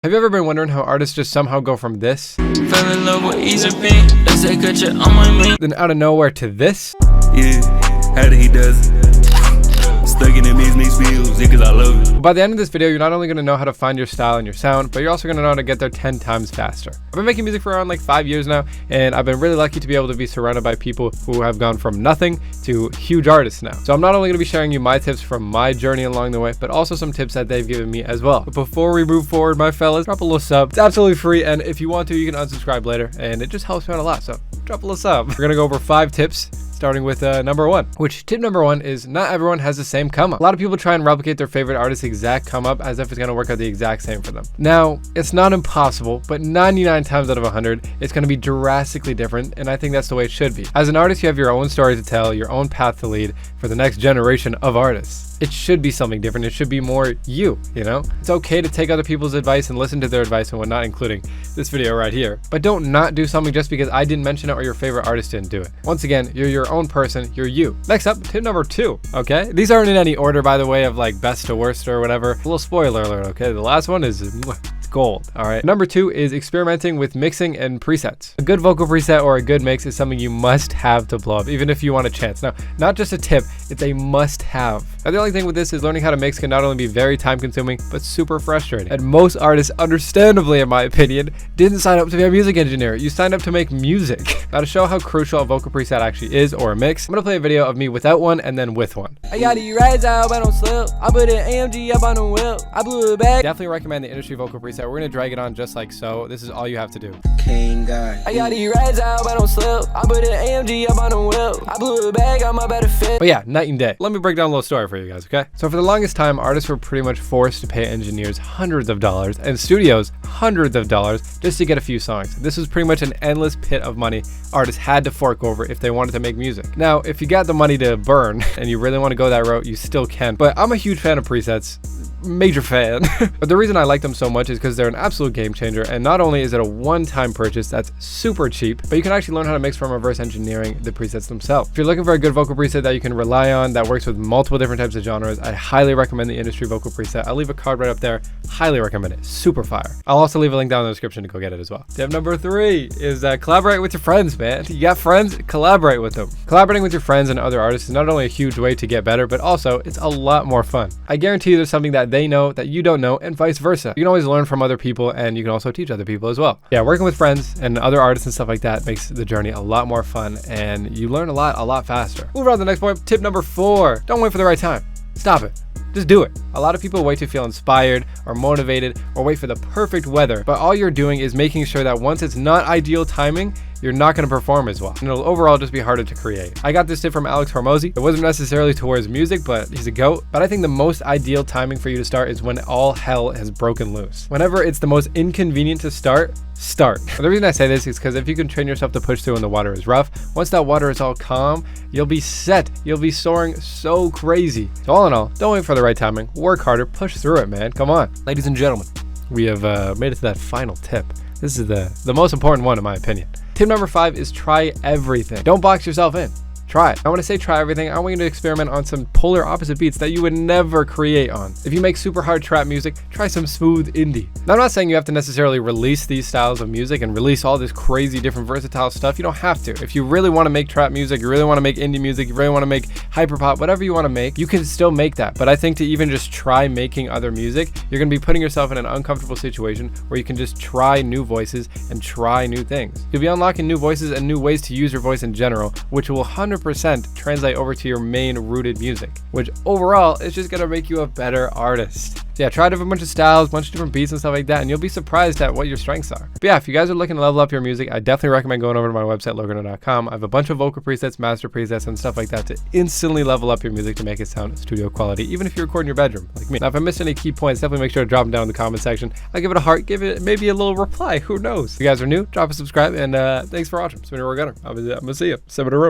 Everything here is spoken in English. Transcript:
Have you ever been wondering how artists just somehow go from this, Fell in love with easy pain. Let's take a check on my link. then out of nowhere to this? Yeah, how did he does it? Stuck in the mix feels, yeah, cause I love it. By the end of this video, you're not only going to know how to find your style and your sound, but you're also going to know how to get there 10 times faster. I've been making music for around like 5 years now, and I've been really lucky to be able to be surrounded by people who have gone from nothing to huge artists now. So I'm not only going to be sharing you my tips from my journey along the way, but also some tips that they've given me as well. But before we move forward, my fellas, drop a little sub. It's absolutely free, and if you want to, you can unsubscribe later, and it just helps me out a lot, so drop a little sub. We're going to go over 5 tips, starting with number 1, which tip number 1 is not everyone has the same come up. A lot of people try and replicate their favorite artist's exact come up as if it's going to work out the exact same for them. Now, it's not impossible, but 99 times out of 100, it's going to be drastically different, and I think that's the way it should be. As an artist, you have your own story to tell, your own path to lead for the next generation of artists. It should be something different. It should be more you know? It's okay to take other people's advice and listen to their advice and whatnot, including this video right here. But don't not do something just because I didn't mention it or your favorite artist didn't do it. Once again, you're your own person, you're you. Next up, tip number 2, okay? These aren't in any order, by the way, of like best to worst or whatever. A little spoiler alert, okay? The last one is gold. All right. Number 2 is experimenting with mixing and presets. A good vocal preset or a good mix is something you must have to blow up, even if you want a chance. Now, not just a tip, it's a must have. Now, the only thing with this is learning how to mix can not only be very time consuming, but super frustrating. And most artists, understandably in my opinion, didn't sign up to be a music engineer. You signed up to make music. Now, to show how crucial a vocal preset actually is, or a mix, I'm gonna play a video of me without one and then with one. I got these rides out, but I don't slip. I put an AMG up on the whip. I blew it back. Definitely recommend the industry vocal preset. We're gonna drag it on just like so. This is all you have to do. King guy. I got these rides out, but I don't slip. I put an AMG up on the whip. I blew it back, got my better fit. But yeah, night and day. Let me break down a little story for you guys, okay? So for the longest time, artists were pretty much forced to pay engineers hundreds of dollars and studios hundreds of dollars just to get a few songs. This was pretty much an endless pit of money artists had to fork over if they wanted to make music. Now, if you got the money to burn and you really want to go that route, you still can. But I'm a huge fan of presets. Major fan. But the reason I like them so much is because they're an absolute game changer, and not only is it a one-time purchase that's super cheap, but you can actually learn how to mix from reverse engineering the presets themselves. If you're looking for a good vocal preset that you can rely on that works with multiple different types of genres, I highly recommend the industry vocal preset. I'll leave a card right up there. Highly recommend it. Super fire. I'll also leave a link down in the description to go get it as well. Tip number 3 is collaborate with your friends, man. You got friends? Collaborate with them. Collaborating with your friends and other artists is not only a huge way to get better, but also it's a lot more fun. I guarantee you there's something that they know that you don't know, and vice versa. You can always learn from other people, and you can also teach other people as well. Yeah, working with friends and other artists and stuff like that makes the journey a lot more fun, and you learn a lot faster. Move on to the next point. Tip number 4, don't wait for the right time. Stop it. Just do it. A lot of people wait to feel inspired or motivated or wait for the perfect weather, but all you're doing is making sure that once it's not ideal timing, you're not going to perform as well, and it'll overall just be harder to create. I got this tip from Alex Hormozy. It wasn't necessarily towards music, but he's a goat. But I think the most ideal timing for you to start is when all hell has broken loose. Whenever it's the most inconvenient to start. But the reason I say this is because if you can train yourself to push through when the water is rough, once that water is all calm, you'll be set. You'll be soaring so crazy. So all in all, don't wait for the right timing. Work harder, push through it, man. Come on. Ladies and gentlemen, we have made it to that final tip. This is the most important one in my opinion. Tip number 5 is try everything. Don't box yourself in. Try it. I want to say try everything. I want you to experiment on some polar opposite beats that you would never create on. If you make super hard trap music, try some smooth indie. Now, I'm not saying you have to necessarily release these styles of music and release all this crazy different versatile stuff. You don't have to. If you really want to make trap music, you really want to make indie music, you really want to make hyperpop, whatever you want to make, you can still make that. But I think to even just try making other music, you're going to be putting yourself in an uncomfortable situation where you can just try new voices and try new things. You'll be unlocking new voices and new ways to use your voice in general, which will 100% translate over to your main rooted music, which overall is just gonna make you a better artist. So yeah, try a bunch of styles, bunch of different beats and stuff like that, and you'll be surprised at what your strengths are. But yeah, if you guys are looking to level up your music, I definitely recommend going over to my website, Gunnr.com. I have a bunch of vocal presets, master presets, and stuff like that to instantly level up your music to make it sound studio quality, even if you record in your bedroom, like me. Now, if I missed any key points, definitely make sure to drop them down in the comment section. I'll give it a heart, give it maybe a little reply, who knows? If you guys are new, drop a subscribe, and thanks for watching. It's been your Gunnr. I'm gonna see you. Send it a room.